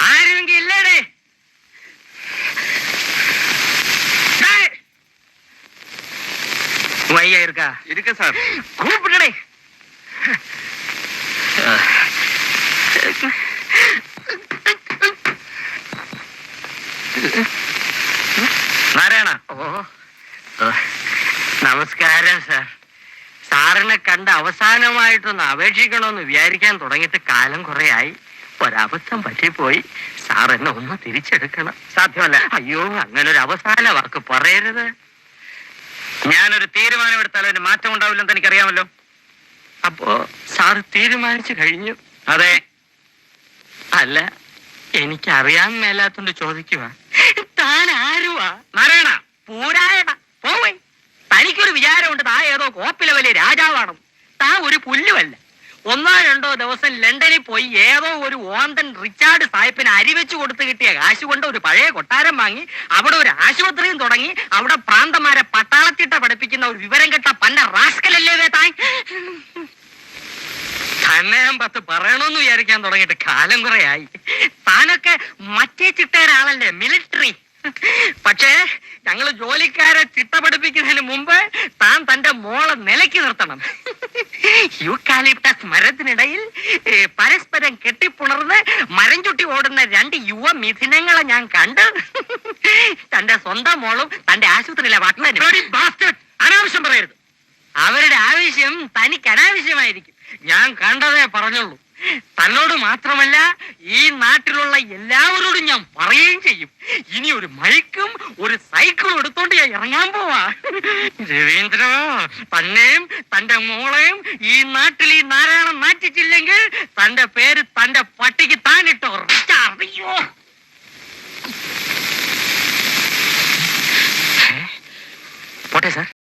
ആരുമെങ്കിൽ ഇല്ലേടേ? ஐயா இருக்கா? இருக்கு சார். கூப்பிட்டடே. നാരായണ. നമസ്കാരം സാർ. സാറിനെ കണ്ട് അവസാനമായിട്ടൊന്ന് അപേക്ഷിക്കണമെന്ന് വിചാരിക്കാൻ തുടങ്ങിയിട്ട് കാലം കുറെയായി. ഒരബദ്ധം പറ്റിപ്പോയി. സാർ എന്നെ ഒന്ന് തിരിച്ചെടുക്കണം. സാധ്യമല്ല. അയ്യോ, അങ്ങനെ ഒരു അവസാന വാക്ക് പറയരുത്. ഞാനൊരു തീരുമാനമെടുത്താൽ അതിന് മാറ്റം ഉണ്ടാവില്ലെന്ന് എനിക്കറിയാമല്ലോ. അപ്പോ സാർ തീരുമാനിച്ചു കഴിഞ്ഞു? അതെ. അല്ല, എനിക്കറിയാൻ മേലാത്തോണ്ട് ചോദിക്കുക. താൻ ആരുവാ? നാരായണ. പൂരായണ. പോവേ. തനിക്കൊരു വിചാരമുണ്ട് താ ഏതോ കോപ്പിലെ വലിയ രാജാവാണ്. താ ഒരു പുല്ലുമല്ല. 1-2 ദിവസം ലണ്ടനിൽ പോയി ഏതോ ഒരു ഓന്തൻ റിച്ചാർഡ് സാഹിബിന് അരിവെച്ചു കൊടുത്ത് കിട്ടിയ കാശ് കൊണ്ട് ഒരു പഴയ കൊട്ടാരം വാങ്ങി അവിടെ ഒരു ആശുപത്രിയും തുടങ്ങി അവിടെ പ്രാന്തമാരെ പട്ടാളത്തിട്ട പഠിപ്പിക്കുന്ന ഒരു വിവരം കെട്ട പന്ന റാസ്കലല്ലേ താൻ? തന്നെ ഞാൻ 10 പറയണമെന്ന് വിചാരിക്കാൻ തുടങ്ങിയിട്ട് കാലം കുറെയായി. താനൊക്കെ മറ്റേ ചിട്ടയൊരാളല്ലേ, മിലിറ്ററി. പക്ഷേ ഞങ്ങള് ജോലിക്കാരെ ചിട്ട പഠിപ്പിക്കുന്നതിന് മുമ്പ് താൻ തന്റെ മോളെ നിലയ്ക്ക് നിർത്തണം. യൂക്കാലിപ്റ്റസ് മരത്തിനിടയിൽ പരസ്പരം കെട്ടിപ്പുണർന്ന് മരം ചുട്ടി ഓടുന്ന 2 യുവ മിഥുനങ്ങളെ ഞാൻ കണ്ട്. തന്റെ സ്വന്തം മോളും തന്റെ ആശുപത്രിയിലെ വാട്ടനും. അനാവശ്യം പറയരുത്. അവരുടെ ആവശ്യം തനിക്ക് അനാവശ്യമായിരിക്കും. ഞാൻ കണ്ടതേ പറഞ്ഞുള്ളൂ. തന്നോട് മാത്രമല്ല ഈ നാട്ടിലുള്ള എല്ലാവരോടും ഞാൻ പറയുകയും ചെയ്യും. ഇനി ഒരു മൈക്കും ഒരു സൈക്കിളും എടുത്തോണ്ട് ഞാൻ ഇറങ്ങാൻ പോവാ. രവീന്ദ്ര, തന്നെയും തന്റെ മോളെയും ഈ നാട്ടിൽ ഈ നാരായണൻ നാറ്റിച്ചില്ലെങ്കിൽ തന്റെ പേര് തന്റെ പട്ടിക്ക് താനിട്ടോ. അറിയോ? പോട്ടെ സാർ.